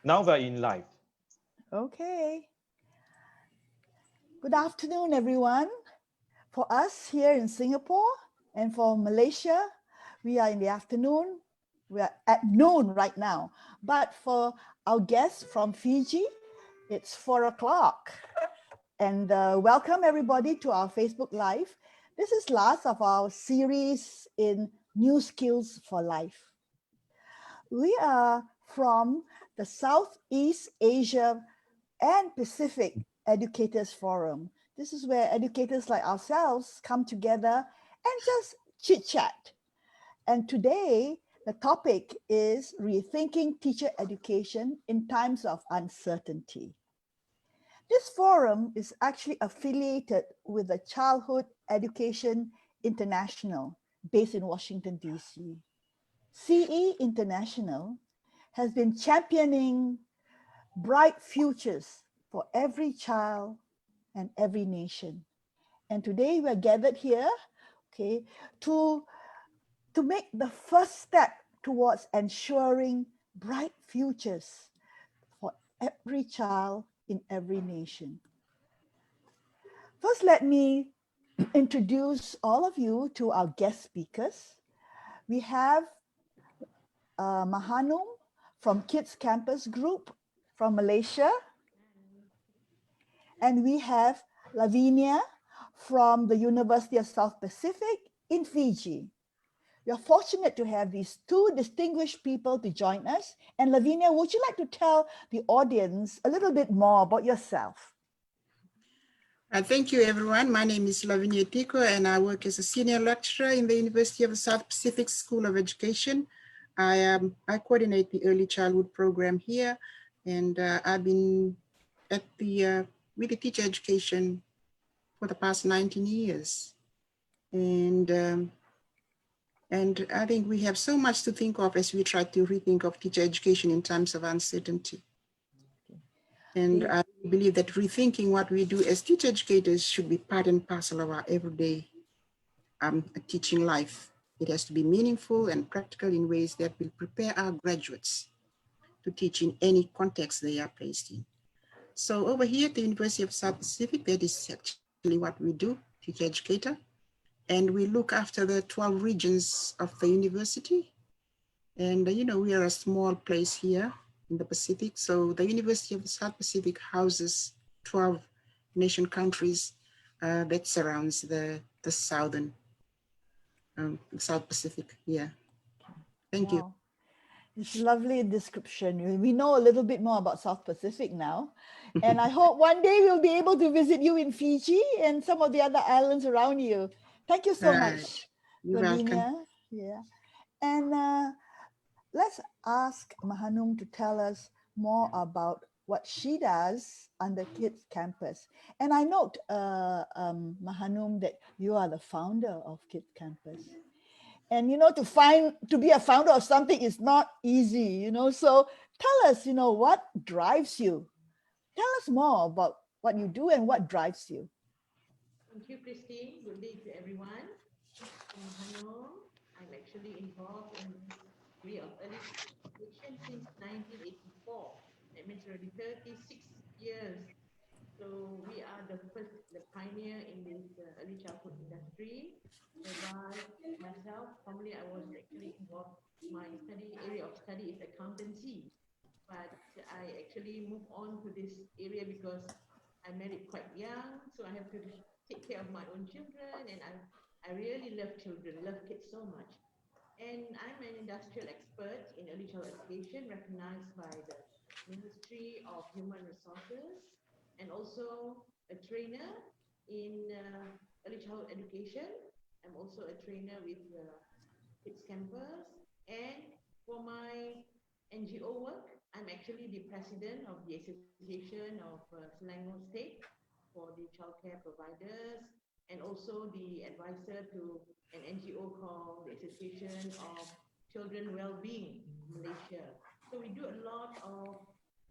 Now we're in live. Okay. Good afternoon, everyone. For us here in Singapore and for Malaysia, we are in the afternoon. We are at noon right now. But for our guests from Fiji, it's 4 o'clock. And welcome everybody to our Facebook Live. This is last of our series in New Skills for Life. We are from the Southeast Asia and Pacific Educators Forum. This is where educators like ourselves come together and just chit chat. And today, the topic is rethinking teacher education in times of uncertainty. This forum is actually affiliated with the Childhood Education International based in Washington, D.C. CE International has been championing bright futures for every child and every nation. And today we're gathered here, okay, to, to make the first step towards ensuring bright futures for every child in every nation. First, let me introduce all of you to our guest speakers. We have Mahanum from Kids Campus Group from Malaysia. And we have Lavinia from the University of South Pacific in Fiji. We are fortunate to have these two distinguished people to join us. And Lavinia, would you like to tell the audience a little bit more about yourself? Thank you, everyone. My name is Lavinia Tico, and I work as a senior lecturer in the University of the South Pacific School of Education. I coordinate the early childhood program here, and I've been at with the teacher education for the past 19 years. And I think we have so much to think of as we try to rethink of teacher education in times of uncertainty. And I believe that rethinking what we do as teacher educators should be part and parcel of our everyday teaching life. It has to be meaningful and practical in ways that will prepare our graduates to teach in any context they are placed in. So over here at the University of South Pacific, that is actually what we do, teacher educator. And we look after the 12 regions of the university. And we are a small place here in the Pacific. So the University of the South Pacific houses 12 nation countries that surrounds the southern South Pacific. Yeah. Thank you. Wow. It's a lovely description. We know a little bit more about South Pacific now. And I hope one day we'll be able to visit you in Fiji and some of the other islands around you. Thank you so much, You're welcome. Lavinia. Yeah. And let's ask Mahanum to tell us more about what she does under Kids Campus. And I note, Mahanum, that you are the founder of Kids Campus. And to be a founder of something is not easy. So tell us, what drives you. Tell us more about what you do and what drives you. Thank you, Christine. Good day to everyone. Hello. I'm actually involved in this area of early education since 1984. That means already 36 years. So we are the pioneer in this early childhood industry. Whereby myself, formerly I was actually involved. My area of study is accountancy, but I actually moved on to this area because I married quite young, so I have to take care of my own children, and I really love children, love kids so much. And I'm an industrial expert in early childhood education, recognized by the Ministry of Human Resources, and also a trainer in early childhood education. I'm also a trainer with Kids Campus. And for my NGO work, I'm actually the president of the Association of Selangor State for the childcare providers, and also the advisor to an NGO called the Association of Children Wellbeing Malaysia. So we do a lot of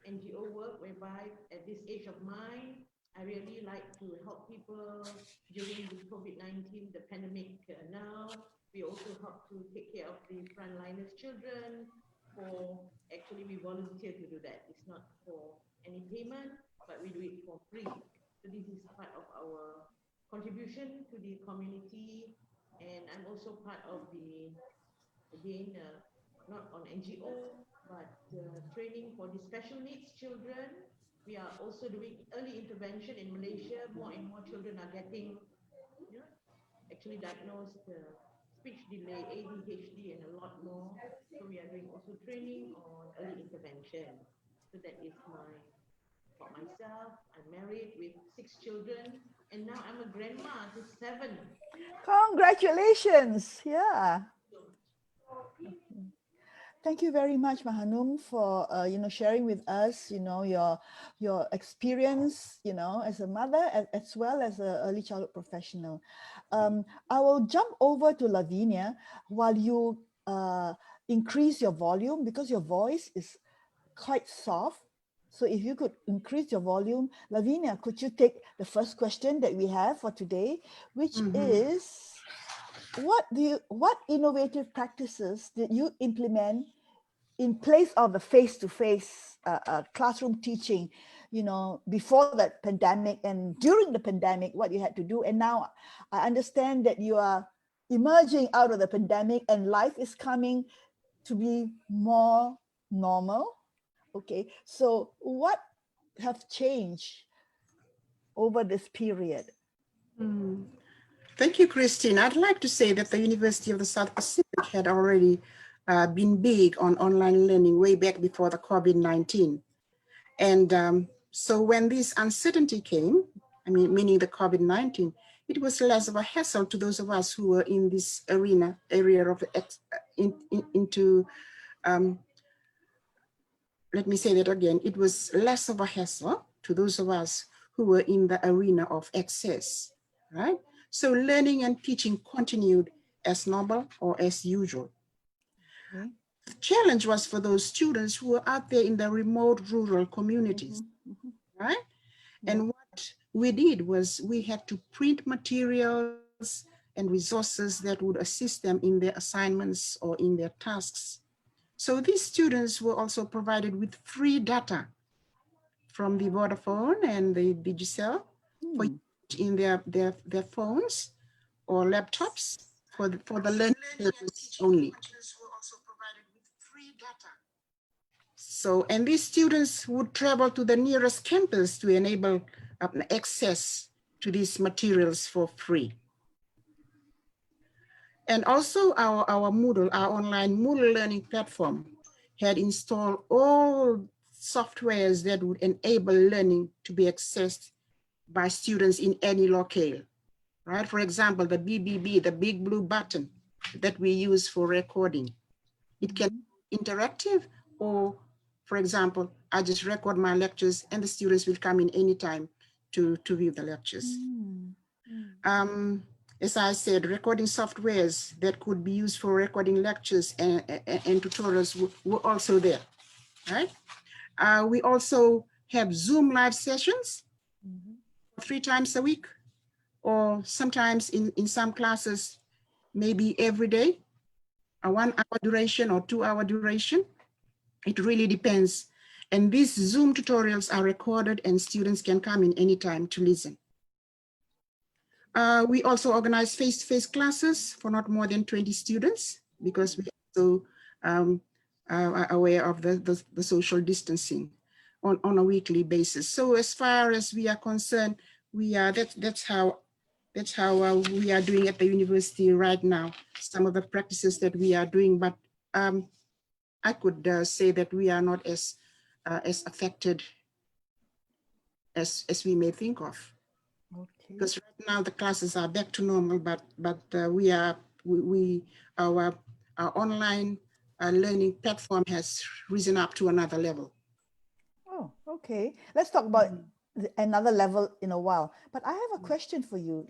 NGO work whereby at this age of mine, I really like to help people during the COVID-19, the pandemic now. We also help to take care of the frontliners children, for, actually we volunteer to do that. It's not for any payment, but we do it for free. So this is part of our contribution to the community. And I'm also part of the, again, not on NGO, but training for the special needs children. We are also doing early intervention in Malaysia. More and more children are getting, you know, actually diagnosed speech delay, ADHD, and a lot more. So we are doing also training on early intervention. So that is my, for myself. I'm married with 6 children, and now I'm a grandma to 7. Congratulations. Yeah. So Thank you very much, Mahanum, for sharing with us, your experience, as a mother as well as an early childhood professional. I will jump over to Lavinia while you increase your volume because your voice is quite soft. So if you could increase your volume, Lavinia, could you take the first question that we have for today, which is, what innovative practices did you implement in place of the face-to-face classroom teaching, before that pandemic and during the pandemic, what you had to do? And now I understand that you are emerging out of the pandemic and life is coming to be more normal. Okay, so what have changed over this period? Thank you, Christine. I'd like to say that the University of the South Pacific had already been big on online learning way back before the COVID-19. And so when this uncertainty came, meaning the COVID-19, it was less of a hassle to those of us who were in this area of let me say that again. It was less of a hassle to those of us who were in the arena of access, right? So learning and teaching continued as normal or as usual. Okay. The challenge was for those students who were out there in the remote rural communities, right? Yeah. And what we did was we had to print materials and resources that would assist them in their assignments or in their tasks. So these students were also provided with free data from the Vodafone and the Digicel for use in their phones or laptops for the learning purpose only. So, and these students would travel to the nearest campus to enable access to these materials for free. And also our Moodle, our online Moodle learning platform, had installed all softwares that would enable learning to be accessed by students in any locale, right? For example, the BBB, the big blue button that we use for recording. It can be interactive, or for example, I just record my lectures and the students will come in anytime to view the lectures. As I said, recording softwares that could be used for recording lectures and tutorials were also there, right? We also have Zoom live sessions 3 times a week, or sometimes in some classes, maybe every day, a 1 hour duration or 2 hour duration. It really depends. And these Zoom tutorials are recorded and students can come in anytime to listen. We also organize face-to-face classes for not more than 20 students because we also are aware of the social distancing on a weekly basis. So as far as we are concerned, that's how we are doing at the university right now. Some of the practices that we are doing, but I could say that we are not as affected as we may think of. Okay. Because right now the classes are back to normal, but our online learning platform has risen up to another level. Oh, okay. Let's talk about another level in a while. But I have a question for you.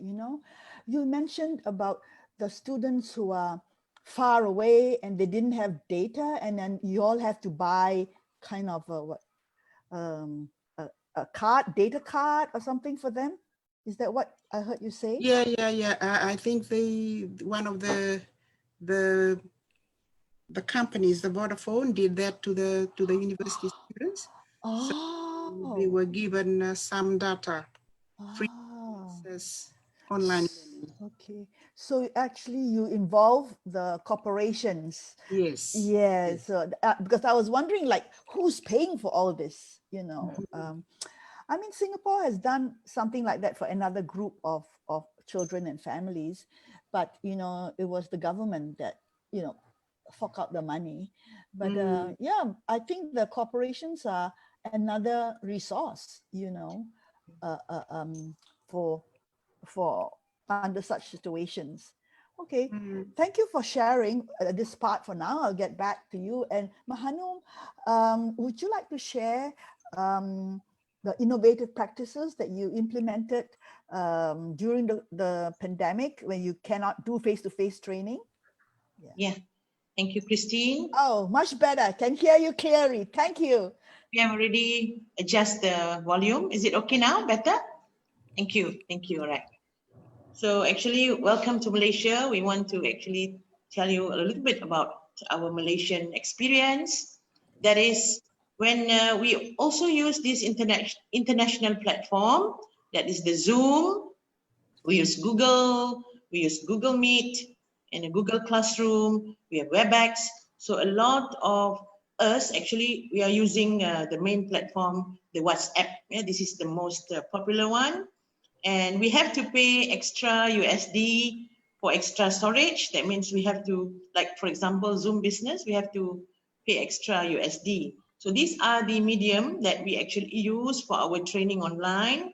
You mentioned about the students who are far away and they didn't have data, and then you all have to buy kind of a card, data card or something for them. Is that what I heard you say? Yeah. I think one of the the companies, the Vodafone did that to the university students. So they Oh, were given some data, free ah, access online learning. okay. So actually you involve the corporations. Yes. Yes, Yes. so because I was wondering, like, who's paying for all this? I mean, Singapore has done something like that for another group of children and families, but it was the government that fork out the money. But Mm, yeah, I think the corporations are another resource, uh, uh, um, for for under such situations. Okay, mm. thank you for sharing this part for now. I'll get back to you. And Mahanum, would you like to share the innovative practices that you implemented during the pandemic when you cannot do face-to-face training? Yeah, thank you, Christine. Oh, much better. Can hear you clearly. Thank you. We have already adjust the volume. Is it okay now? Better? Thank you. Thank you. All right. So actually, welcome to Malaysia. We want to actually tell you a little bit about our Malaysian experience. That is when we also use this international platform, that is the Zoom. We use Google Meet, and a Google Classroom. We have WebEx. So a lot of us actually we are using the main platform, the WhatsApp. Yeah, this is the most popular one, and we have to pay extra USD for extra storage. That means we have to, like for example, Zoom Business, we have to pay extra USD. So these are the medium that we actually use for our training online.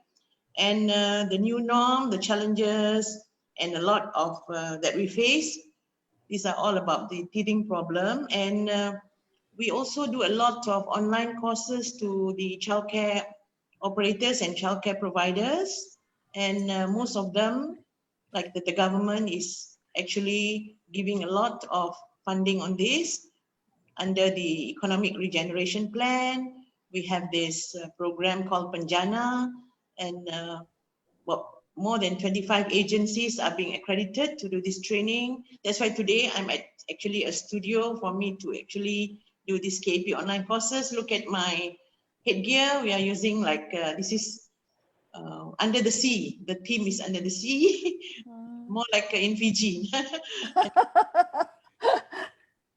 And the new norm, the challenges, and a lot of that we face. These are all about the teething problem. And we also do a lot of online courses to the childcare operators and childcare providers. And most of them, like the government is actually giving a lot of funding on this under the Economic Regeneration Plan. We have this program called Penjana, and well, more than 25 agencies are being accredited to do this training. That's why today I'm at actually a studio for me to actually do this KP online courses. Look at my headgear. We are using like, this is under the sea. The theme is under the sea, more like in Fiji.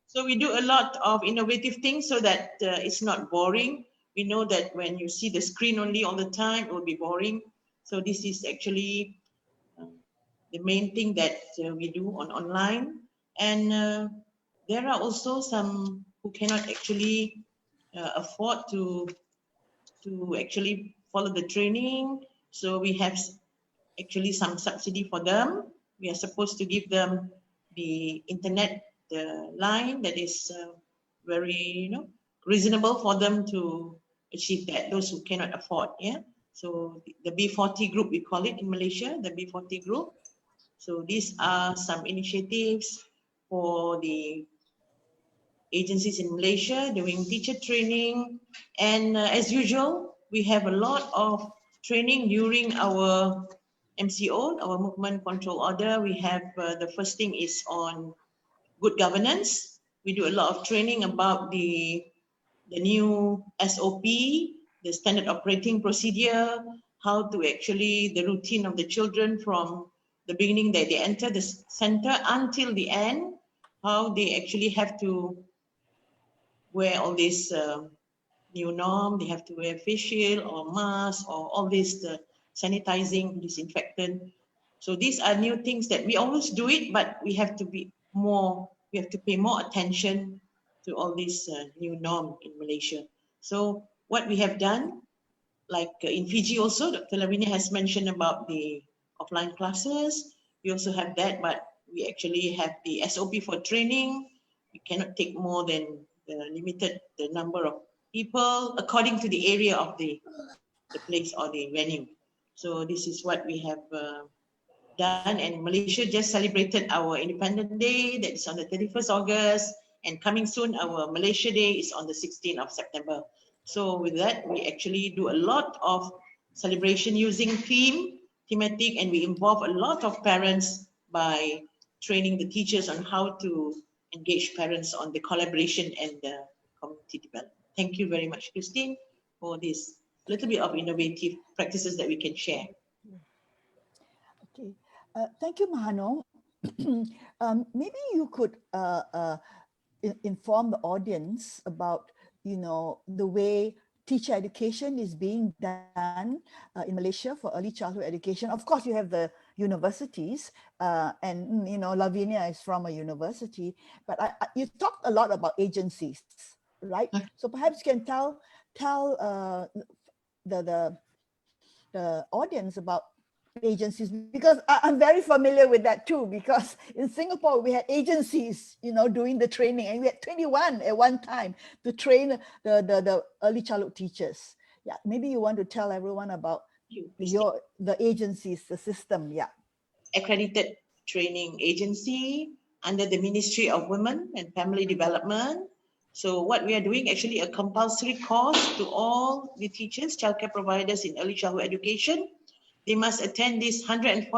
So we do a lot of innovative things so that it's not boring. We know that when you see the screen only all the time, it will be boring. So this is actually the main thing that we do on online. And there are also some who cannot actually afford to actually follow the training. So we have actually some subsidy for them. We are supposed to give them the internet, the line that is very, reasonable for them to achieve that, those who cannot afford, yeah. So the B40 group, we call it in Malaysia, the B40 group. So these are some initiatives for the agencies in Malaysia doing teacher training. And as usual, we have a lot of training during our MCO, our movement control order. We have the first thing is on good governance. We do a lot of training about the new SOP, the standard operating procedure, how to actually the routine of the children from the beginning that they enter the center until the end, how they actually have to wear all this new norm. They have to wear face shield or mask or all this sanitizing, disinfectant. So these are new things that we always do it, but we have to be more, we have to pay more attention to all this new norm in Malaysia. So what we have done, like in Fiji also, Dr. Lavinia has mentioned about the offline classes. We also have that, but we actually have the SOP for training. We cannot take more than the number of people according to the area of the place or the venue. So this is what we have done, and Malaysia just celebrated our Independence Day, that is on the 31st August, and coming soon our Malaysia Day is on the 16th of September. So with that, we actually do a lot of celebration using thematic, and we involve a lot of parents by training the teachers on how to engage parents on the collaboration and the community development. Thank you very much, Christine, for this little bit of innovative practices that we can share. Okay, thank you, Mahano. Maybe you could inform the audience about, the way teacher education is being done in Malaysia for early childhood education. Of course, you have the universities, and Lavinia is from a university, but you talked a lot about agencies, right? So perhaps you can tell the audience about agencies, because I'm very familiar with that too, because in Singapore we had agencies doing the training, and we had 21 at one time to train the early childhood teachers. Yeah, maybe you want to tell everyone about the agencies, the system. Yeah. Accredited training agency under the Ministry of Women and Family Development. So what we are doing, actually a compulsory course to all the teachers, childcare providers in early childhood education. They must attend this 144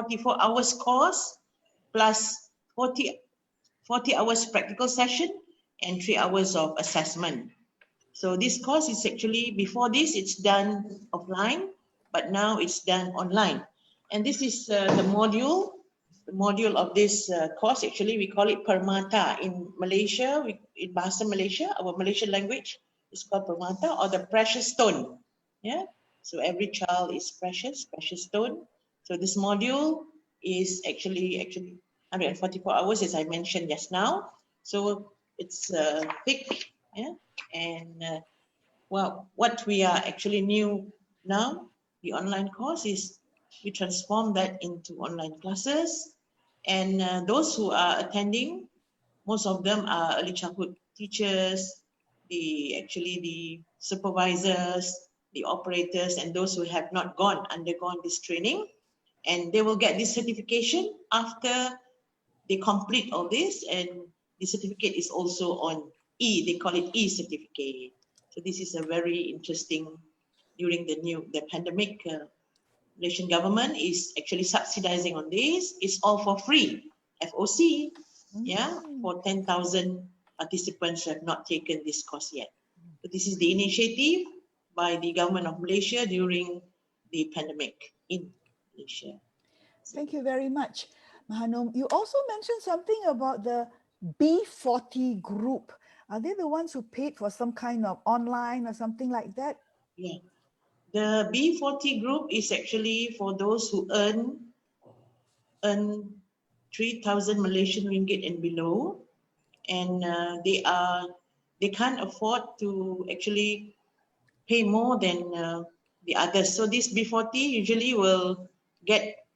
hours course plus 40 hours practical session and 3 hours of assessment. So this course is actually, before this, it's done offline, but now it's done online. And this is the module of this course. Actually, we call it Permata in Malaysia, in Bahasa Malaysia, our Malaysian language is called Permata, or the precious stone. Yeah. So every child is precious stone. So this module is actually 144 hours, as I mentioned just now. So it's thick, yeah. And well, what we are actually new now, the online course, is we transform that into online classes. And those who are attending, most of them are early childhood teachers, the supervisors, the operators, and those who have not undergone this training. And they will get this certification after they complete all this, and the certificate is also on they call it e-certificate. So this is a very interesting, during the pandemic, Malaysian government is actually subsidizing on this. It's all for free, FOC, yeah, for 10,000 participants who have not taken this course yet. So this is the initiative by the government of Malaysia during the pandemic in Malaysia. Thank you very much, Mahanum. You also mentioned something about the B40 group. Are they the ones who paid for some kind of online or something like that? Yeah. The B40 group is actually for those who earn 3,000 Malaysian ringgit and below, and they can't afford to actually pay more than the others. So this B40 usually will get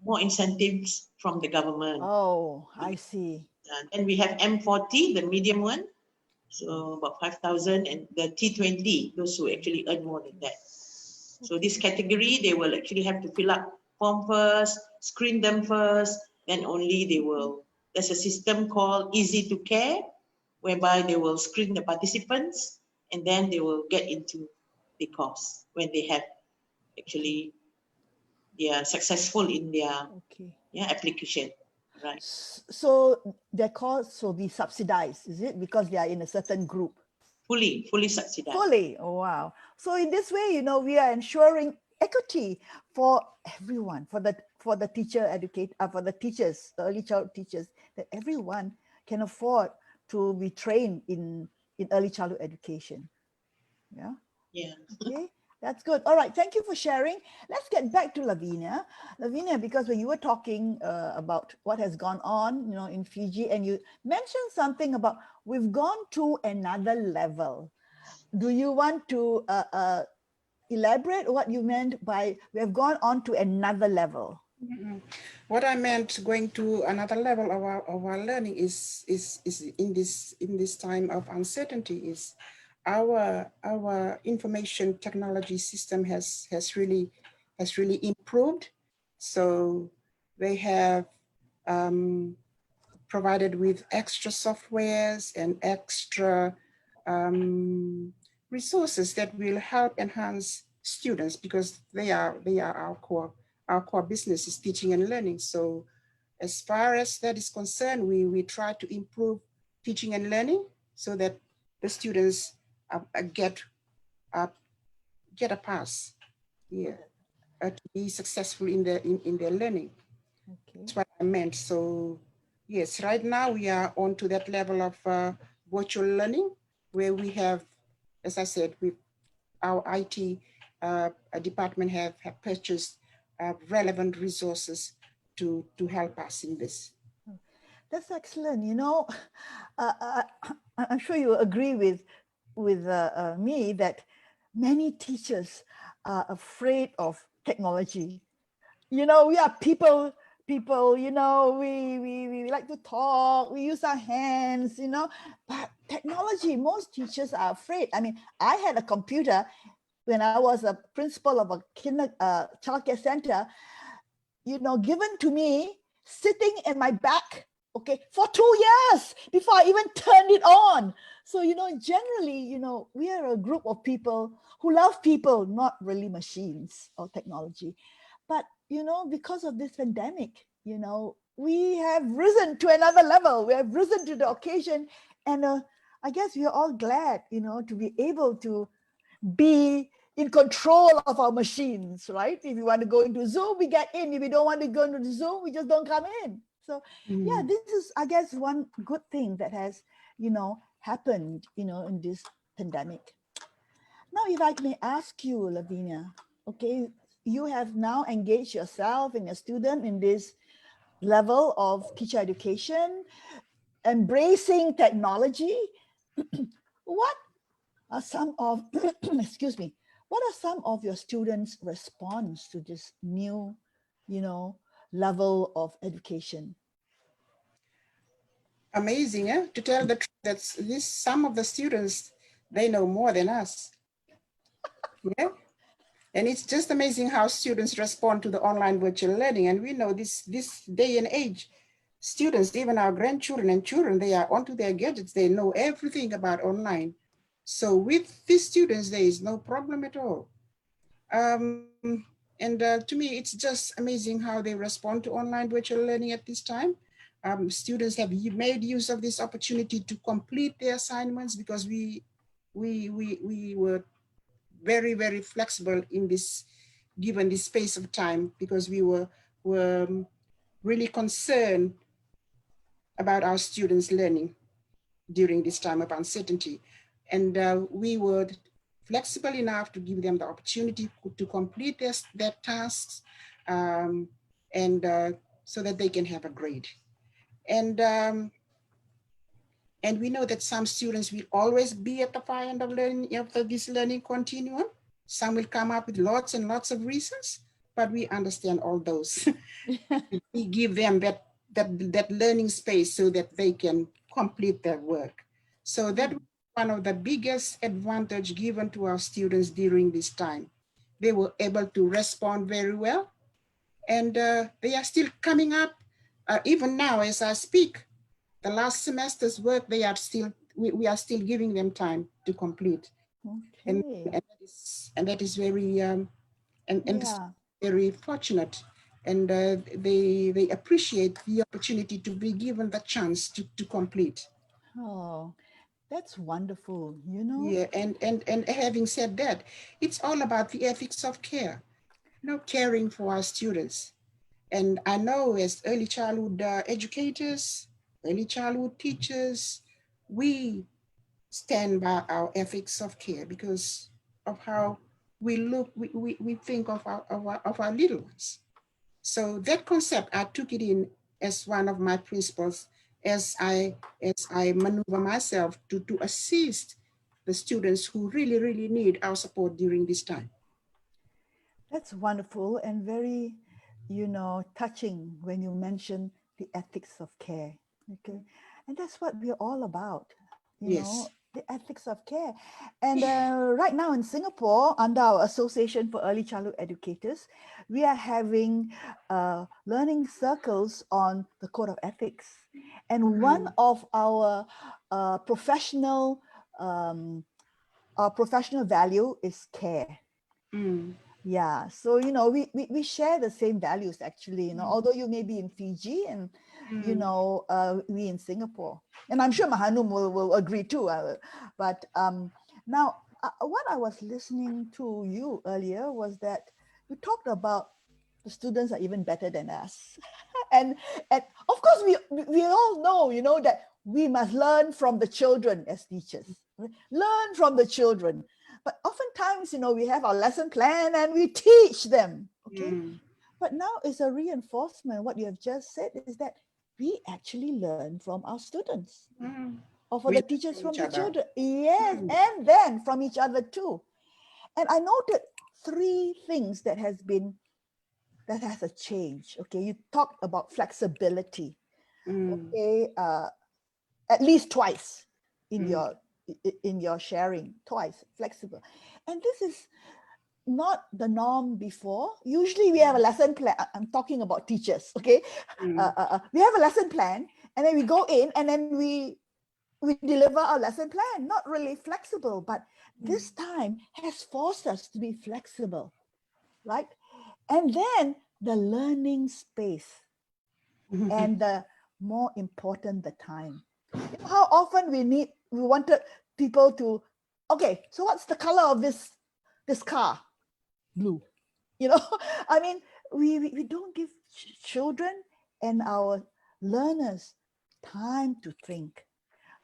more incentives from the government. Oh, I see. Then we have M40, the medium one, so about 5,000, and the T20, those who actually earn more than that. So this category, they will actually have to fill up form first, screen them first, then only they will. There's a system called Easy to Care, whereby they will screen the participants, and then they will get into the course when they have actually, they are successful in their application. Right. So their course will be subsidized, is it? Because they are in a certain group. Fully subsidized. Fully. Oh, wow. So in this way, we are ensuring equity for everyone, for the teacher for the teachers, the early childhood teachers, that everyone can afford to be trained in early childhood education. Yeah. Yeah. Okay. That's good. All right. Thank you for sharing. Let's get back to Lavinia. Lavinia, because when you were talking about what has gone on, in Fiji, and you mentioned something about we've gone to another level. Do you want to elaborate what you meant by we have gone on to another level? What I meant going to another level of our learning is in this time of uncertainty is our information technology system has really improved. So they have provided with extra softwares and extra resources that will help enhance students, because they are our core business is teaching and learning. So as far as that is concerned, we try to improve teaching and learning so that the students get a pass, yeah, to be successful in their learning. Okay. That's what I meant. So yes, right now we are on to that level of virtual learning where we have, as I said, our IT department have purchased relevant resources to help us in this. That's excellent. You know, I'm sure you agree with me that many teachers are afraid of technology. You know, we are people. You know, we like to talk. We use our hands. You know, but technology, most teachers are afraid. I mean, I had a computer when I was a principal of a childcare center, you know, given to me sitting in my back, okay, for 2 years before I even turned it on. So, you know, generally, you know, we are a group of people who love people, not really machines or technology. But, you know, because of this pandemic, you know, we have risen to another level. We have risen to the occasion. And I guess we are all glad, you know, to be able to be in control of our machines, right? If you want to go into Zoom, we get in. If we don't want to go into Zoom, we just don't come in. So yeah, this is, I guess, one good thing that has, you know, happened, you know, in this pandemic. Now, if I may ask you, Lavinia, okay, you have now engaged yourself and your student in this level of teacher education, embracing technology. What are some of, excuse me, what are some of your students' response to this new, you know, level of education? Amazing, eh? To tell the truth, some of the students, they know more than us. Yeah. And it's just amazing how students respond to the online virtual learning. And we know this day and age, students, even our grandchildren and children, they are onto their gadgets. They know everything about online. So with these students, there is no problem at all. And to me, it's just amazing how they respond to online virtual learning at this time. Students have made use of this opportunity to complete their assignments because we were very, very flexible in this, given this space of time, because we were really concerned about our students learning during this time of uncertainty. And we were flexible enough to give them the opportunity to complete their tasks, and so that they can have a grade. And we know that some students will always be at the far end of learning, of this learning continuum. Some will come up with lots and lots of reasons, but we understand all those. We give them that learning space so that they can complete their work. So that was one of the biggest advantage given to our students during this time. They were able to respond very well, and they are still coming up. Even now, as I speak, the last semester's work, we are still giving them time to complete. Okay. And that is very, Yeah. very fortunate. And they appreciate the opportunity to be given the chance to complete. Oh, that's wonderful, you know? Yeah, and having said that, it's all about the ethics of care, you know, caring for our students. And I know as early childhood educators, early childhood teachers, we stand by our ethics of care because of how we think of our little ones. So that concept, I took it in as one of my principles as I maneuver myself to assist the students who really, really need our support during this time. That's wonderful and very, you know, touching when you mention the ethics of care. Okay. And that's what we're all about, you know, Yes. the ethics of care. And right now in Singapore, under our Association for Early Childhood Educators, we are having learning circles on the Code of Ethics. And one of our um, professional value is care. Mm. Yeah, so you know, we share the same values actually. You know, although you may be in Fiji and you know, we in Singapore. And I'm sure Mahanum will agree too. But now, what I was listening to you earlier was that you talked about the students are even better than us. and of course, we all know, you know, that we must learn from the children as teachers. Learn from the children. But oftentimes, you know, we have our lesson plan and we teach them. Okay. But now it's a reinforcement. What you have just said is that we actually learn from our students, or for We the learn teachers from from each the other. children. Yes, and then from each other too. And I noted 3 things that has a change. Okay, you talked about flexibility. Okay, at least twice in your sharing, twice flexible, and this is not the norm before. Usually we have a lesson plan. I'm talking about teachers, okay? We have a lesson plan and then we go in and then we deliver our lesson plan. Not really flexible, but this time has forced us to be flexible, right? And then the learning space and the more important, the time. You know how often we wanted people to, okay, so what's the color of this car? Blue. You know, I mean, we don't give children and our learners time to think.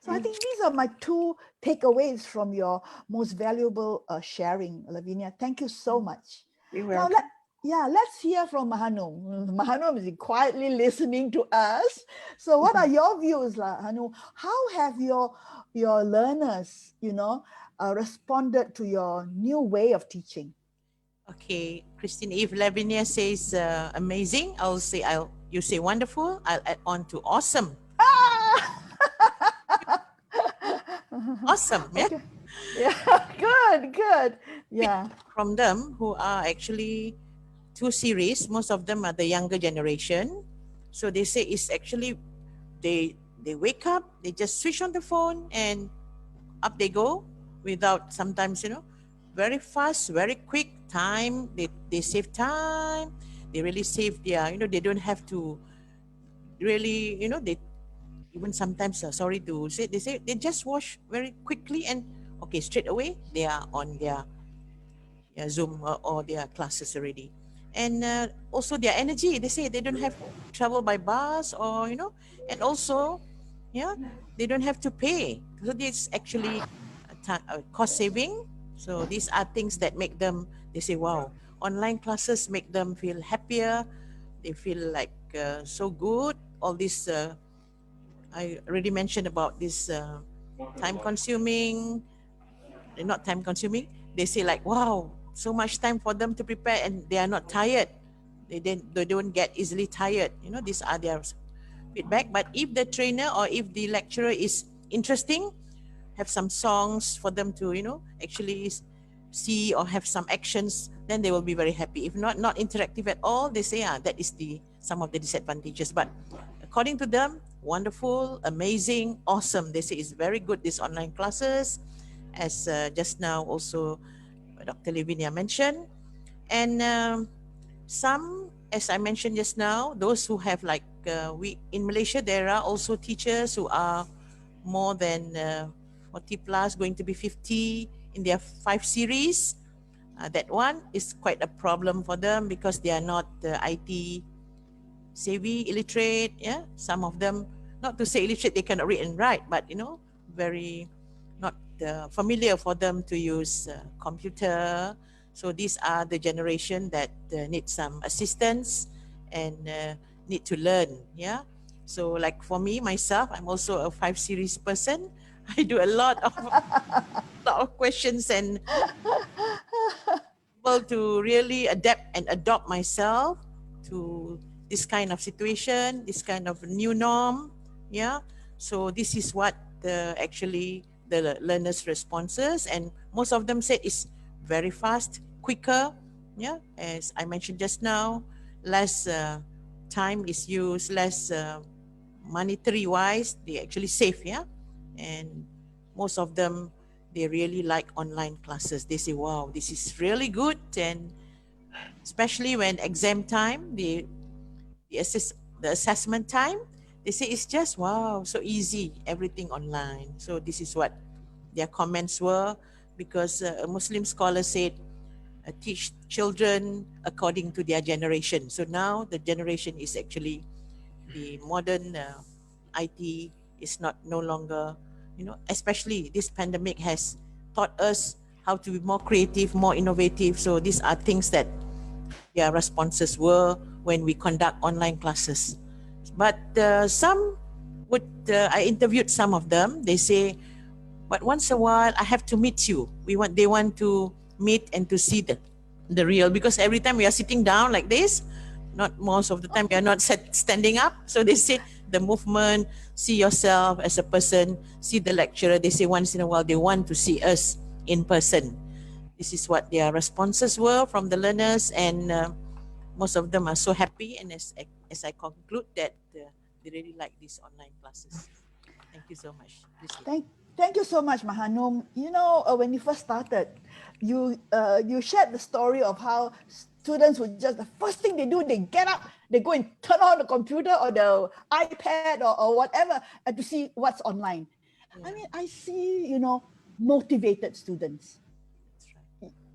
So I think these are my 2 takeaways from your most valuable sharing, Lavinia. Thank you so much. You're Now welcome. let's hear from Mahanum. Mahanum is quietly listening to us. So what are your views, Hanu? How have your learners, you know, responded to your new way of teaching? Okay, Christine, if Lavinia says amazing, you say wonderful, I'll add on to awesome. Awesome, yeah. Okay. Yeah, good. Yeah. From them who are actually 2 series, most of them are the younger generation. So they say it's actually they wake up, they just switch on the phone and up they go without sometimes, you know, very fast, very quick time. They save time. They really save their, you know, they don't have to really, you know, they even sometimes, sorry to say, they say they just wash very quickly and okay, straight away they are on their Zoom or their classes already. And also their energy, they say they don't have to travel by bus or, you know, and also, yeah, they don't have to pay. So this actually cost saving. So these are things that make them, they say, wow, online classes make them feel happier. They feel like so good. All this, I already mentioned about this time consuming, not time consuming. They say like, wow, so much time for them to prepare and they are not tired. They don't get easily tired. You know, these are their feedback. But if the trainer or if the lecturer is interesting, have some songs for them to, you know, actually see or have some actions, then they will be very happy. If not interactive at all, they say, that is the some of the disadvantages. But according to them, wonderful, amazing, awesome. They say it's very good, these online classes, as just now also Dr. Lavinia mentioned. And some, as I mentioned just now, those who have like, we in Malaysia, there are also teachers who are more than 40 plus, going to be 50 in their 5 series. That one is quite a problem for them because they are not IT savvy, illiterate. Yeah, some of them, not to say illiterate, they cannot read and write, but you know, very not familiar for them to use computer. So these are the generation that need some assistance and need to learn. Yeah. So like for me myself, I'm also a 5 series person. I do a lot of questions and able to really adapt and adopt myself to this kind of situation, this kind of new norm. Yeah. So this is what actually the learners' responses, and most of them said it's very fast, quicker. Yeah. As I mentioned just now, less time is used, less monetary wise, they actually save. Yeah. And most of them, they really like online classes. They say, wow, this is really good. And especially when exam time, the assessment time, They say it's just wow, so easy, everything online. So this is what their comments were, because a Muslim scholar said, teach children according to their generation. So now the generation is actually the modern IT is not no longer, especially this pandemic has taught us how to be more creative, more innovative. So these are things that their responses were when we conduct online classes. But some would, I interviewed some of them. They say, but once a while I have to meet you. They want to meet and to see the real, because every time we are sitting down like this, not most of the time we are not standing up. So they say the movement, see yourself as a person, see the lecturer. They say once in a while they want to see us in person. This is what their responses were from the learners, and most of them are so happy. And as I conclude that they really like these online classes. Thank you so much, Christine. Thank you so much, Mahanum. When you first started, you shared the story of how students would just, the first thing they do, they get up, they go and turn on the computer or the iPad or whatever and to see what's online. Yeah, I mean, I see, motivated students.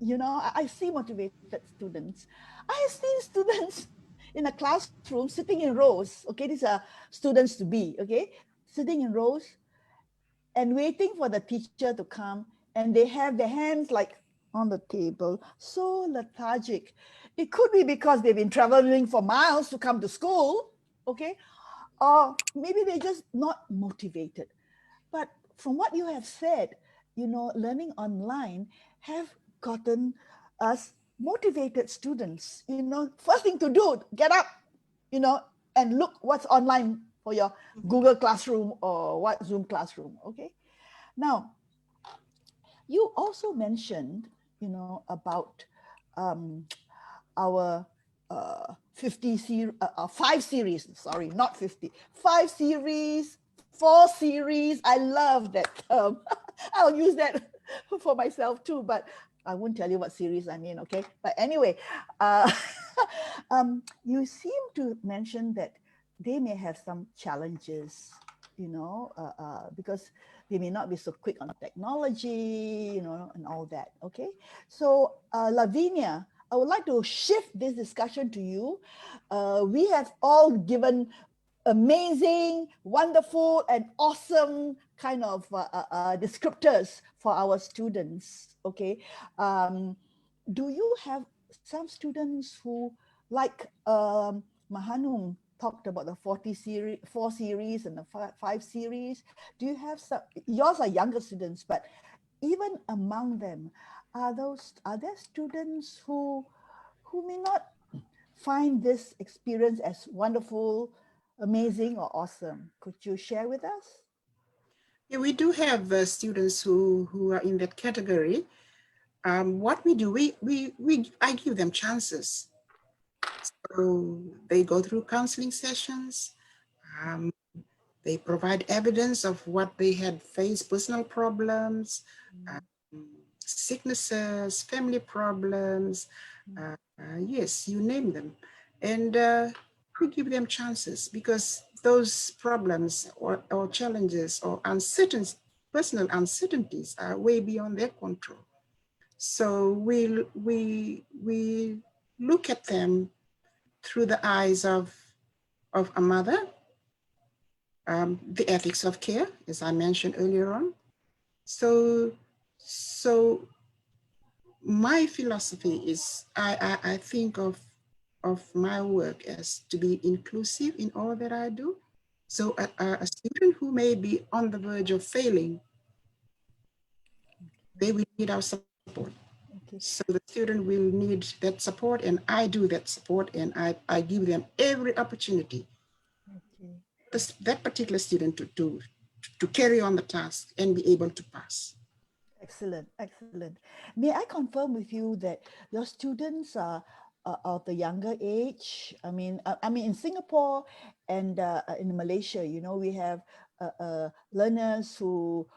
that's right. I see motivated students. I see students in a classroom sitting in rows. Okay, these are students to be, okay, sitting in rows and waiting for the teacher to come, and they have their hands like on the table, so lethargic. It could be because they've been traveling for miles to come to school, okay, or maybe they're just not motivated. But from what you have said, learning online have gotten us motivated students. First thing to do, get up, you know, and look what's online for your Google Classroom or what Zoom Classroom. Okay. Now, you also mentioned, about um, our 5 series, sorry, not 50, 5 series, 4 series. I love that term. I'll use that for myself too, but I won't tell you what series I mean, okay? But anyway, uh, you seem to mention that they may have some challenges, because they may not be so quick on technology, and all that, okay? So, Lavinia, I would like to shift this discussion to you. We have all given amazing, wonderful, and awesome kind of descriptors for our students. Okay, do you have some students who, like Mahanum talked about the 40 series, 4 series, and the 5 series? Do you have some? Yours are younger students, but even among them, are there students who may not find this experience as wonderful, amazing, or awesome? Could you share with us? Yeah, we do have students who are in that category. What we do, I give them chances. So they go through counseling sessions. Um, they provide evidence of what they had faced, personal problems, sicknesses, family problems. Yes, you name them. And we give them chances because those problems or challenges or uncertainties, personal uncertainties are way beyond their control. So we look at them through the eyes of a mother, the ethics of care, as I mentioned earlier on. So my philosophy is I think of my work as to be inclusive in all that I do. So a student who may be on the verge of failing, they will need our support. Okay. So the student will need that support, and I do that support, and I give them every opportunity, Okay. that particular student to carry on the task and be able to pass. Excellent, excellent. May I confirm with you that your students are of the younger age? I mean, in Singapore and in Malaysia, we have learners who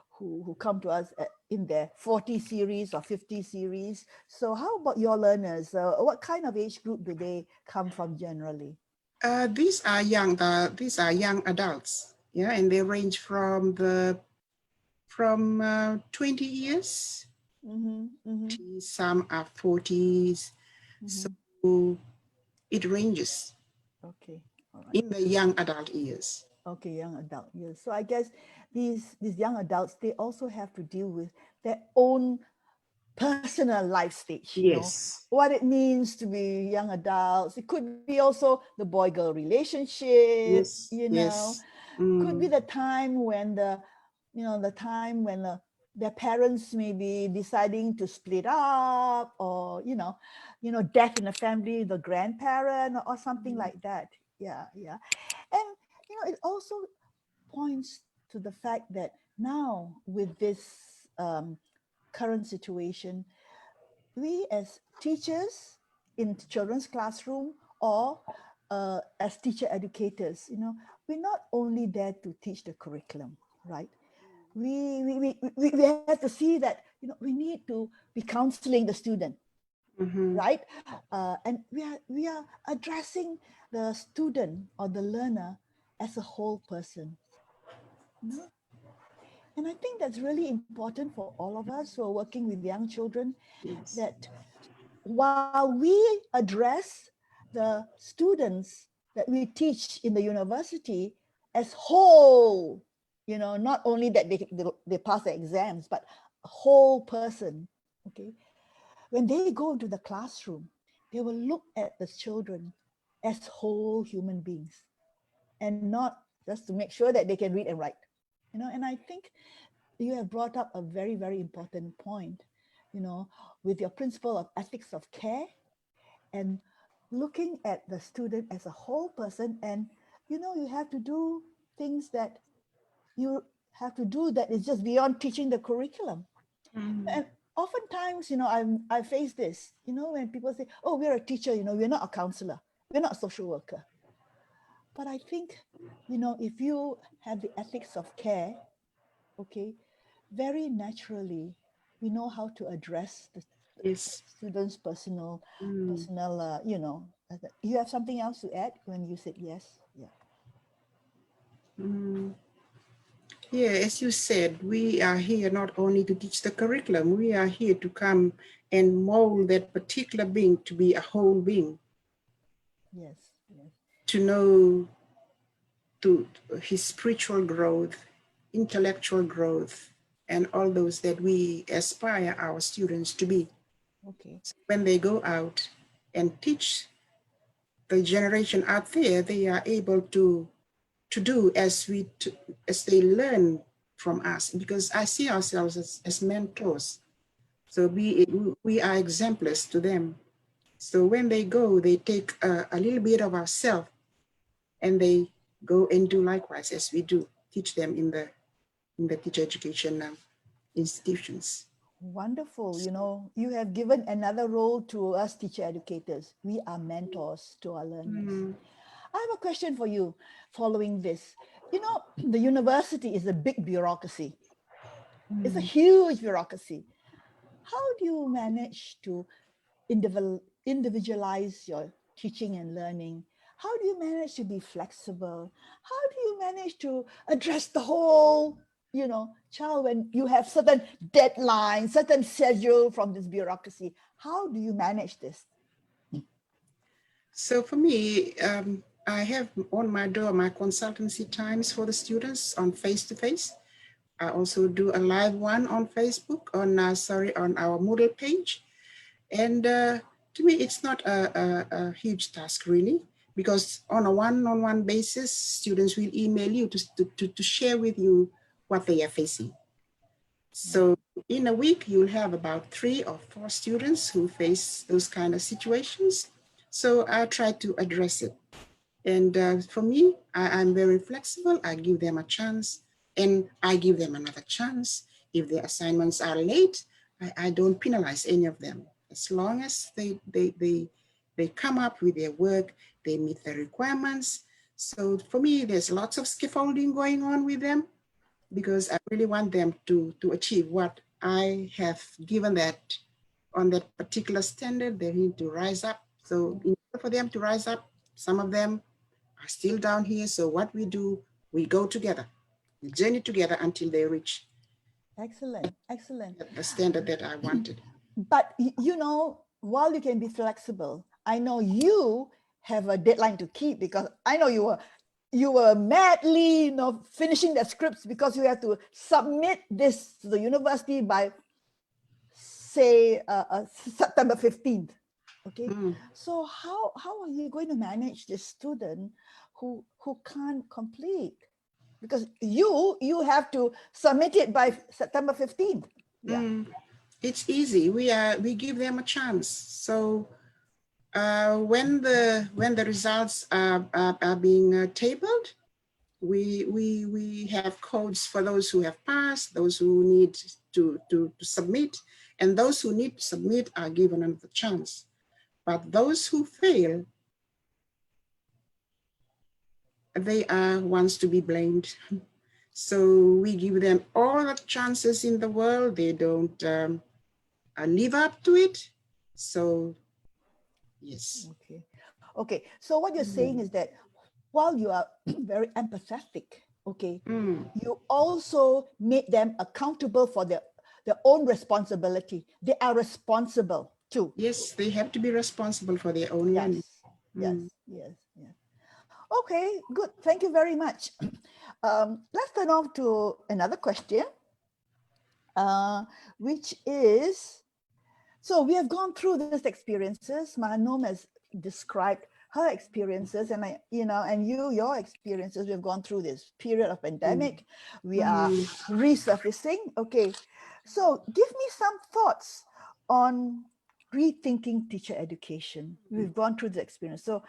come to us in their 40 series or 50 series. So, how about your learners? What kind of age group do they come from generally? These are young adults, yeah, and they range from 20 years, some are 40s, so it ranges Okay, all right. in the young adult years. Okay, young adult years. So I guess these young adults, they also have to deal with their own personal life stage, Yes, what it means to be young adults. It could be also the boy-girl relationship, yes, yes. could be Mm, the time when the time when their parents may be deciding to split up, or death in the family, the grandparent, or something like that. Yeah, yeah. And it also points to the fact that now with this current situation, we as teachers in children's classroom, or as teacher educators, we're not only there to teach the curriculum, right? We have to see that we need to be counseling the student, mhm. right? And we are addressing the student or the learner as a whole person, you know? And I think that's really important for all of us who are working with young children, Yes, that while we address the students that we teach in the university as whole, not only that they pass the exams, but a whole person, okay? When they go into the classroom, they will look at the children as whole human beings, and not just to make sure that they can read and write. And I think you have brought up a very, very important point, with your principle of ethics of care, and looking at the student as a whole person. And you have to do things that you have to do that is just beyond teaching the curriculum. mhm. And oftentimes, I face this, when people say, oh, we're a teacher, we're not a counselor, we're not a social worker. But I think, if you have the ethics of care, okay, very naturally, we know how to address the Yes. student's personal, Mm, you have something else to add when you said yes? Yeah. mm. Yeah, as you said, we are here not only to teach the curriculum, we are here to come and mold that particular being to be a whole being, Yes, yes. to know to his spiritual growth, intellectual growth, and all those that we aspire our students to be. Okay. So when they go out and teach the generation out there, they are able to do as they learn from us, because I see ourselves as mentors. So we are exemplars to them. So when they go, they take a little bit of ourselves and they go and do likewise as we do, teach them in the teacher education institutions. Wonderful. You have given another role to us teacher educators. We are mentors to our learners. Mm, I have a question for you following this. The university is a big bureaucracy. It's a mm. huge bureaucracy. How do you manage to individualize your teaching and learning? How do you manage to be flexible? How do you manage to address the whole, child, when you have certain deadlines, certain schedule from this bureaucracy? How do you manage this? So for me, I have on my door my consultancy times for the students on face-to-face. I also do a live one on Facebook, on our Moodle page. And to me, it's not a huge task really, because on a one-on-one basis, students will email you to share with you what they are facing. So in a week, you'll have about 3 or 4 students who face those kind of situations. So I try to address it. And for me, I'm very flexible. I give them a chance and I give them another chance. If the assignments are late, I don't penalize any of them. As long as they come up with their work, they meet the requirements. So for me, there's lots of scaffolding going on with them, because I really want them to achieve what I have given that on that particular standard. They need to rise up. So in order for them to rise up, some of them are still down here. So what we do, we go together, we journey together until they reach Excellent, excellent. the standard that I wanted. But you know, while you can be flexible, I know you have a deadline to keep, because I know you were madly, you know, finishing the scripts because you have to submit this to the university by, say, September 15th. Okay, so how are you going to manage this student who can't complete? Because you have to submit it by September 15th. Yeah. It's easy. We give them a chance. So when the results are being tabled, we have codes for those who have passed, those who need to submit, and those who need to submit are given another chance. But those who fail, they are ones to be blamed. So we give them all the chances in the world. They don't live up to it. So yes. Okay. Okay. So what you're saying is that while you are very empathetic, okay, you also made them accountable for their own responsibility. They are responsible too. Yes, they have to be responsible for their own learning. Yes, yes. Okay, good. Thank you very much. Let's turn on to another question, which is, so we have gone through these experiences. Manom has described her experiences, and your experiences. We have gone through this period of pandemic. We are resurfacing. Okay, so give me some thoughts on rethinking teacher education. We've gone through the experience. So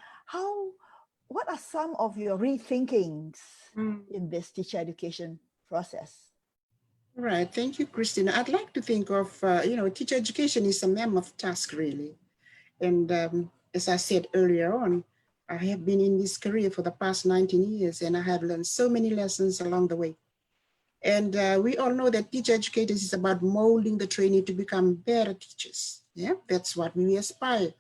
what are some of your rethinkings in this teacher education process? Right. Thank you, Christina. I'd like to think of, teacher education is a mammoth task, really. And as I said earlier on, I have been in this career for the past 19 years, and I have learned so many lessons along the way. And we all know that teacher educators is about molding the trainee to become better teachers. Yeah, that's what we aspire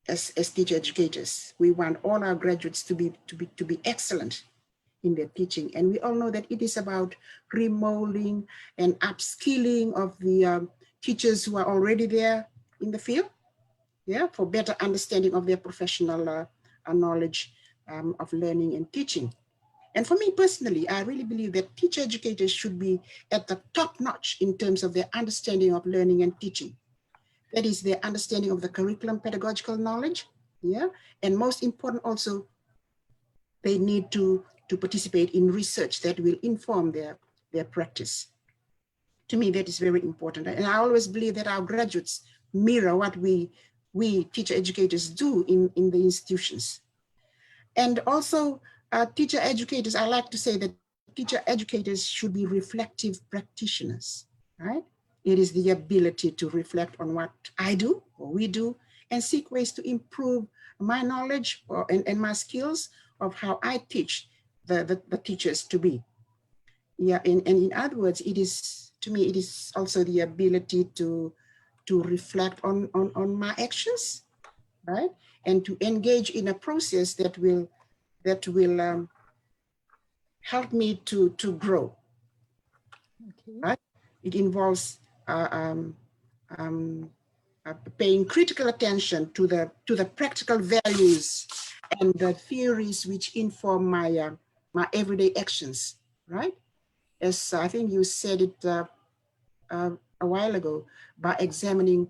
as teacher educators. We want all our graduates to be excellent in their teaching. And we all know that it is about remolding and upskilling of the teachers who are already there in the field, yeah, for better understanding of their professional knowledge of learning and teaching. And for me personally, I really believe that teacher educators should be at the top notch in terms of their understanding of learning and teaching. That is their understanding of the curriculum pedagogical knowledge, yeah, and most important also, they need to participate in research that will inform their practice. To me, that is very important. And I always believe that our graduates mirror what we teacher educators do in the institutions. And also teacher educators, I like to say that teacher educators should be reflective practitioners, right? It is the ability to reflect on what I do or we do and seek ways to improve my knowledge and my skills of how I teach the teachers to be. Yeah, and in other words, it is, to me, it is also the ability to reflect on my actions, right? And to engage in a process that will help me to grow. Okay. Right? It involves paying critical attention to the practical values and the theories which inform my my everyday actions, right? As I think you said it a while ago, by examining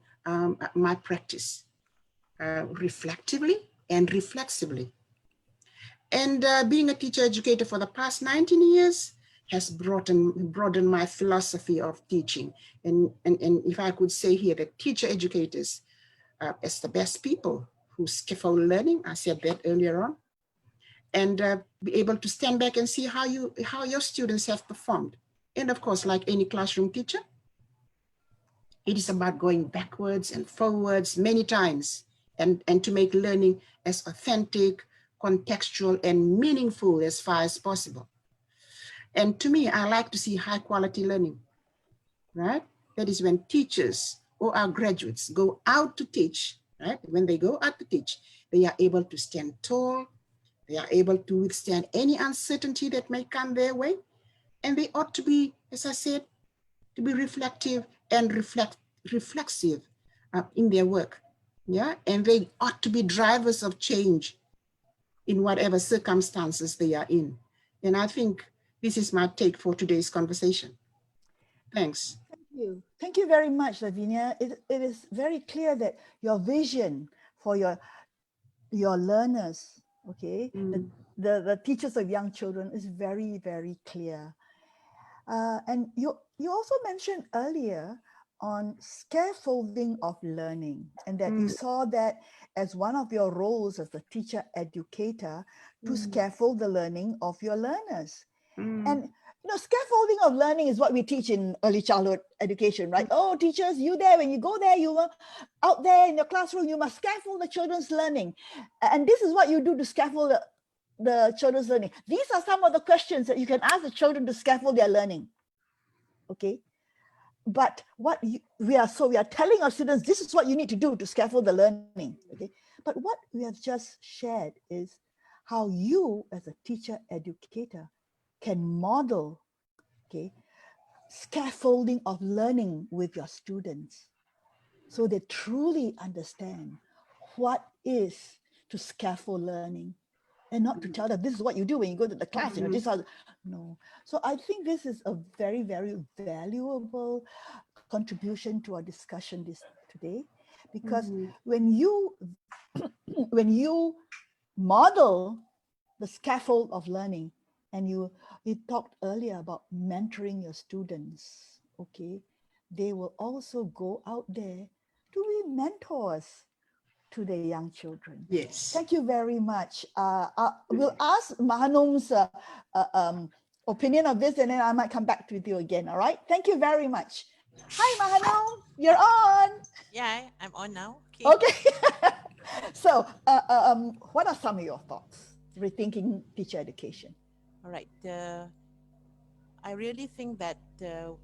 my practice reflectively and reflexively. And being a teacher educator for the past 19 years has broadened my philosophy of teaching. And if I could say here that teacher educators as the best people who scaffold learning, I said that earlier on, and be able to stand back and see how your students have performed. And of course, like any classroom teacher, it is about going backwards and forwards many times and to make learning as authentic, contextual, and meaningful as far as possible. And to me, I like to see high quality learning, right? That is when teachers or our graduates go out to teach, right? When they go out to teach, they are able to stand tall, they are able to withstand any uncertainty that may come their way, and they ought to be, as I said, to be reflective and reflexive in their work, yeah? And they ought to be drivers of change in whatever circumstances they are in. And I think this is my take for today's conversation. Thanks. Thank you. Thank you very much, Lavinia. It is very clear that your vision for your learners, okay, the teachers of young children is very, very clear. And you also mentioned earlier on scaffolding of learning, and that you saw that as one of your roles as a teacher educator to scaffold the learning of your learners. And scaffolding of learning is what we teach in early childhood education, right? Oh, teachers, you there, when you go there, you are out there in your classroom, you must scaffold the children's learning. And this is what you do to scaffold the children's learning. These are some of the questions that you can ask the children to scaffold their learning. Okay. But we are telling our students, this is what you need to do to scaffold the learning. Okay. But what we have just shared is how you, as a teacher educator, can model, okay, scaffolding of learning with your students, so they truly understand what is to scaffold learning, and not to tell them this is what you do when you go to the class. This is no. So I think this is a very, very valuable contribution to our discussion today, because when you model the scaffold of learning, and you talked earlier about mentoring your students, okay, they will also go out there to be mentors to the young children. Yes. Thank you very much. We'll ask Mahanum's opinion of this, and then I might come back to you again. All right. Thank you very much. Hi, Mahanum. You're on. Yeah, I'm on now. Okay. So, what are some of your thoughts rethinking teacher education? All right. I really think that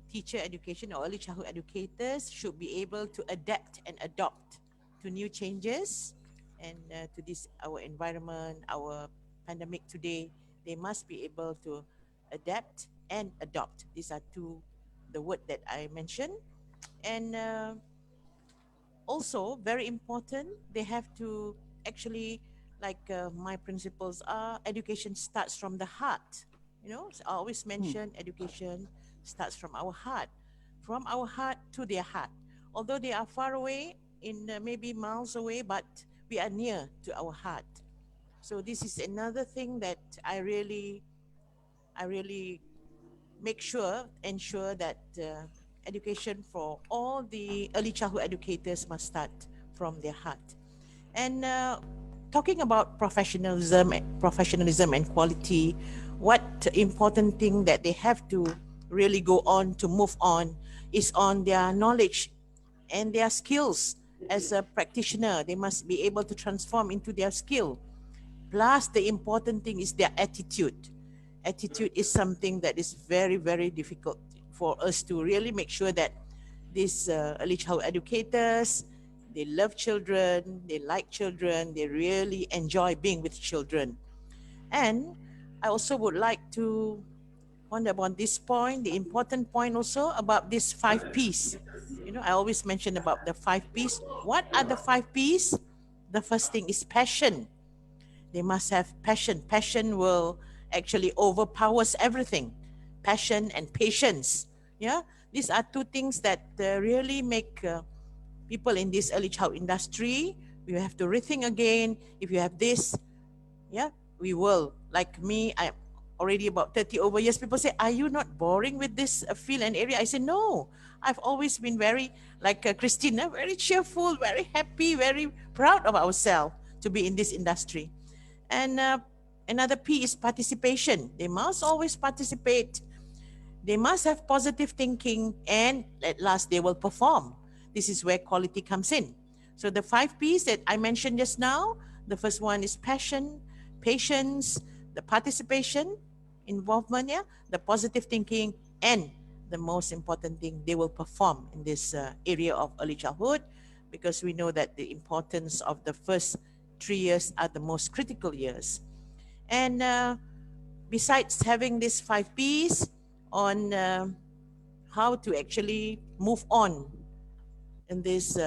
teacher education or early childhood educators should be able to adapt and adopt to new changes and to this our environment, our pandemic today. They must be able to adapt and adopt. These are the word that I mentioned. And also very important, they have to actually, like my principles are, education starts from the heart. So I always mention education starts from our heart to their heart. Although they are far away, in maybe miles away, but we are near to our heart. So this is another thing that I really ensure that education for all the early childhood educators must start from their heart. And talking about professionalism and quality, what important thing that they have to really go on to move on is on their knowledge and their skills. As a practitioner, they must be able to transform into their skill. Plus, the important thing is their attitude. Attitude is something that is very, very difficult for us to really make sure that these early childhood educators, they love children, they like children, they really enjoy being with children. And I also would like to wonder about this point, the important point also about this 5 P's. I always mention about the 5 P's. What are the 5 P's? The first thing is passion. They must have passion. Passion will actually overpowers everything. Passion and patience. Yeah, these are two things that really make people in this early child industry. We have to rethink again. If you have this, yeah, we will. Like me, I'm already about 30 over years. People say, are you not boring with this field and area? I say, no. I've always been very, like Christina, very cheerful, very happy, very proud of ourselves to be in this industry. And another P is participation. They must always participate. They must have positive thinking, and at last they will perform. This is where quality comes in. So the 5 P's that I mentioned just now, the first one is passion, patience, the participation, involvement, yeah, the positive thinking, and the most important thing, they will perform in this area of early childhood. because we know that the importance of the first 3 years are the most critical years. And besides having these 5 Ps on how to actually move on in this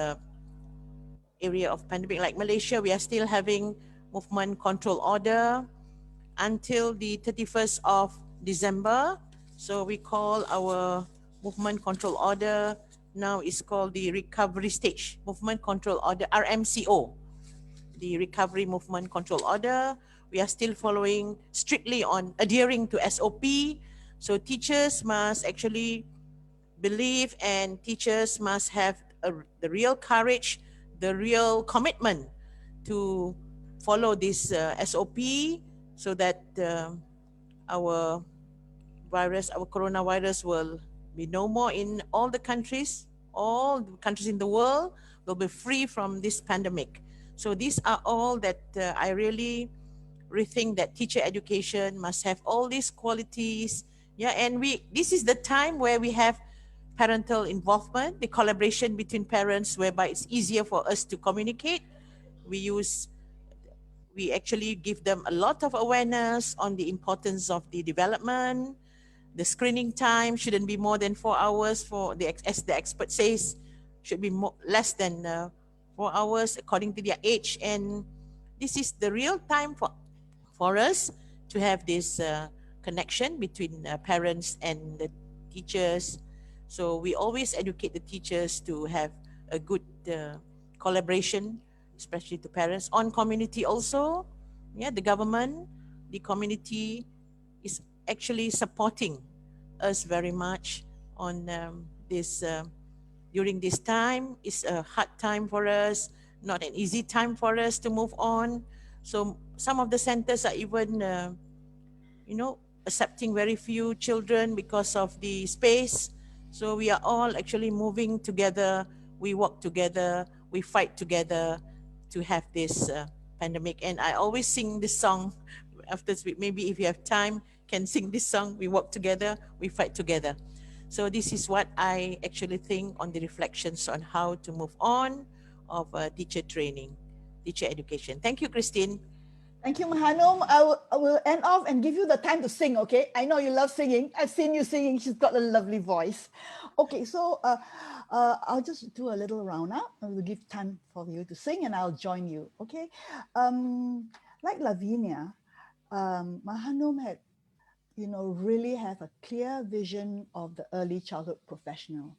area of pandemic, like Malaysia, we are still having movement control order until the 31st of December. So we call our movement control order now is called the recovery stage movement control order, RMCO, the recovery movement control order. We are still following strictly on adhering to SOP. So teachers must actually believe, and teachers must have the real courage, the real commitment to follow this SOP, so that our our coronavirus will be no more in all the countries. All the countries in the world will be free from this pandemic. So these are all that I really rethink, that teacher education must have all these qualities. Yeah, and this is the time where we have parental involvement, the collaboration between parents, whereby it's easier for us to communicate. We actually give them a lot of awareness on the importance of the development. The screening time shouldn't be more than 4 hours for as the expert says, should be less than 4 hours according to their age. And this is the real time for us to have this connection between parents and the teachers. So we always educate the teachers to have a good collaboration, especially to parents, on community also. Yeah, the government, the community is actually supporting us very much on this during this time. It's a hard time for us, not an easy time for us to move on. So some of the centers are even accepting very few children because of the space. So we are all actually moving together, we work together, we fight together to have this pandemic. And I always sing this song after, maybe if you have time, can sing this song, we work together, we fight together. So this is what I actually think on the reflections on how to move on of teacher training, teacher education. Thank you, Christine. Thank you, Mahanum. I will end off and give you the time to sing, okay? I know you love singing. I've seen you singing. She's got a lovely voice. Okay, so I'll just do a little round up. I will give time for you to sing and I'll join you, okay? Like Lavinia, Mahanum had, really have a clear vision of the early childhood professional.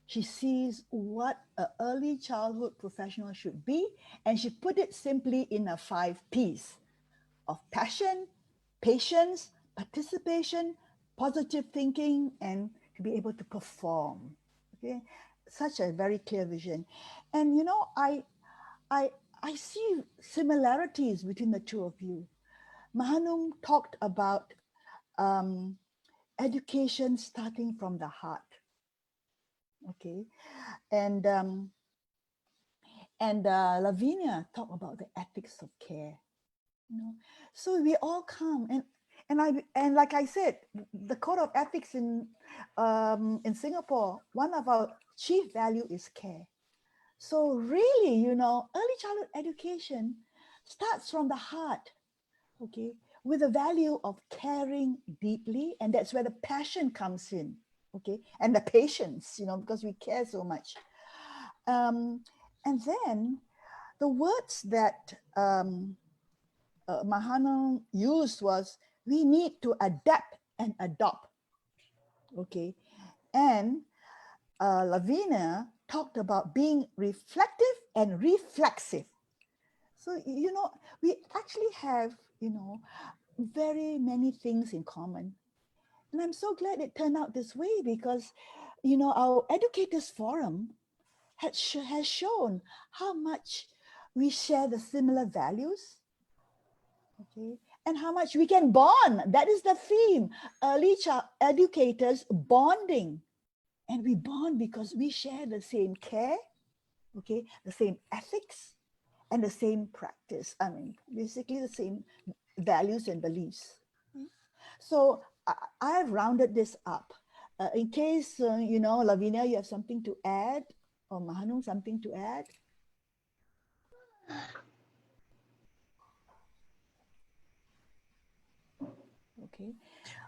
She sees what an early childhood professional should be, and she put it simply in a 5 Ps of passion, patience, participation, positive thinking, and to be able to perform. Okay, such a very clear vision. And I see similarities between the two of you. Mahanum talked about education starting from the heart. Okay, and Lavinia talked about the ethics of care. So we all come, and like I said, the code of ethics in Singapore, one of our chief value is care. So really, early childhood education starts from the heart, okay, with the value of caring deeply, and that's where the passion comes in, okay, and the patience, because we care so much. And then the words that Mahanum used was, we need to adapt and adopt, okay, and Lavinia talked about being reflective and reflexive. So, we actually have, very many things in common. And I'm so glad it turned out this way because, our Educators Forum has shown how much we share the similar values, okay, and how much we can bond. That is the theme, early child educators bonding. And we bond because we share the same care, okay, the same ethics, and the same practice. I mean, basically the same values and beliefs. So I've rounded this up. In case, Lavinia, you have something to add, or Mahanum, something to add? Okay.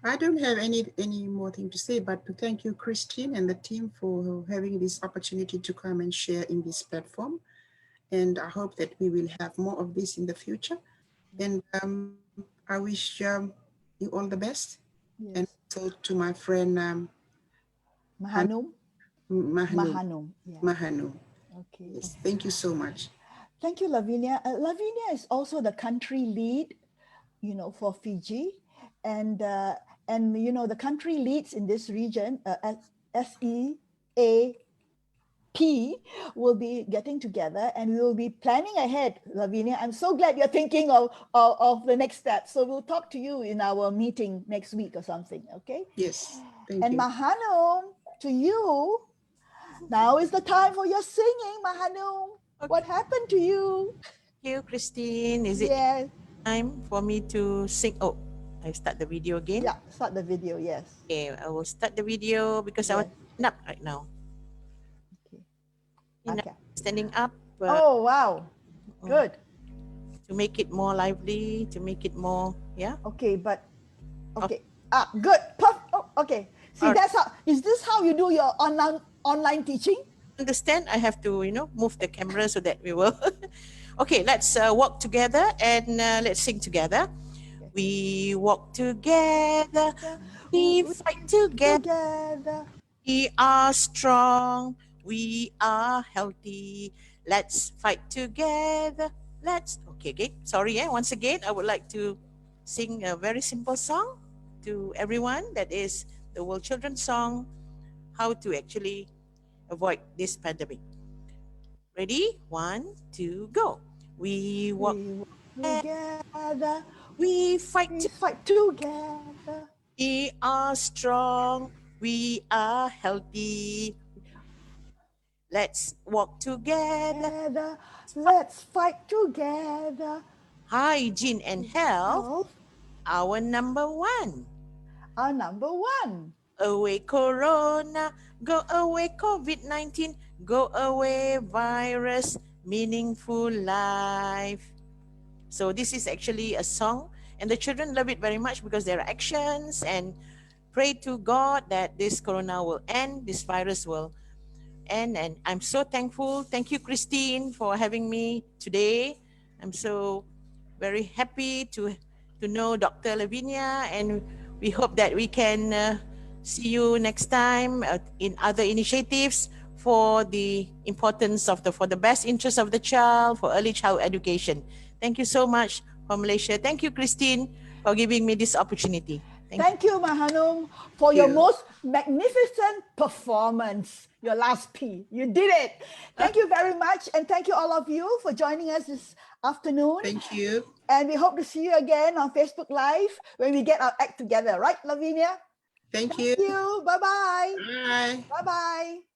I don't have any more thing to say, but to thank you, Christine, and the team for having this opportunity to come and share in this platform. And I hope that we will have more of this in the future. And I wish you all the best. And Yes. so to my friend Mahanum. Mahanu. Mahanum. Yeah. Mahanu. Okay. Yes, thank you so much. Thank you, Lavinia. Lavinia is also the country lead, you know, for Fiji, and you know the country leads in this region, SEAP, will be getting together and we will be planning ahead, Lavinia. I'm so glad you're thinking of the next step. So we'll talk to you in our meeting next week or something, okay? Yes, thank And you. Mahanum, to you, now is the time for your singing, Mahanum. What Okay. happened to you? Thank you, Christine. Is it Yes. time for me to sing? Oh, I start the video again. Yeah, start the video. Yes. Okay, I will start the video because I Yes. want to stand up right now. Okay. You know, Okay. standing up Oh, wow. mm, Good. to make it more lively, to make it more, yeah. Okay, but Okay. okay. Good. Oh, okay. See, All right. that's how, is this how you do your online teaching? Understand? I have to, move the camera so that we will. Okay, let's walk together and let's sing together. Okay. We walk together, we We fight together. together. We are strong, we are healthy. Let's fight together. Let's okay. Sorry, once again, I would like to sing a very simple song to everyone. That is the World Children's Song, how to actually avoid this pandemic. Ready? One, two, go. We walk We walk together, together. we fight We together. fight together. We are strong, we are healthy. Let's walk together. Together. Let's fight together. Hygiene and health, Health, our number one. our number one. Away Corona, go away COVID-19, go away virus, meaningful life. So this is actually a song and the children love it very much because there are actions and pray to God that this Corona will end, this virus will end. And I'm so thankful. Thank you, Christine, for having me today. I'm so very happy to know Dr. Lavinia, and we hope that we can see you next time in other initiatives for the importance of for the best interest of the child for early child education. Thank you so much for Malaysia. Thank you, Christine, for giving me this opportunity. Thank you, Mahanum, for your most magnificent performance. Your last P. You did it. Thank you very much. And thank you all of you for joining us this afternoon. Thank you. And we hope to see you again on Facebook Live when we get our act together. Right, Lavinia? Thank you. Thank you. Bye-bye. Bye. Bye-bye.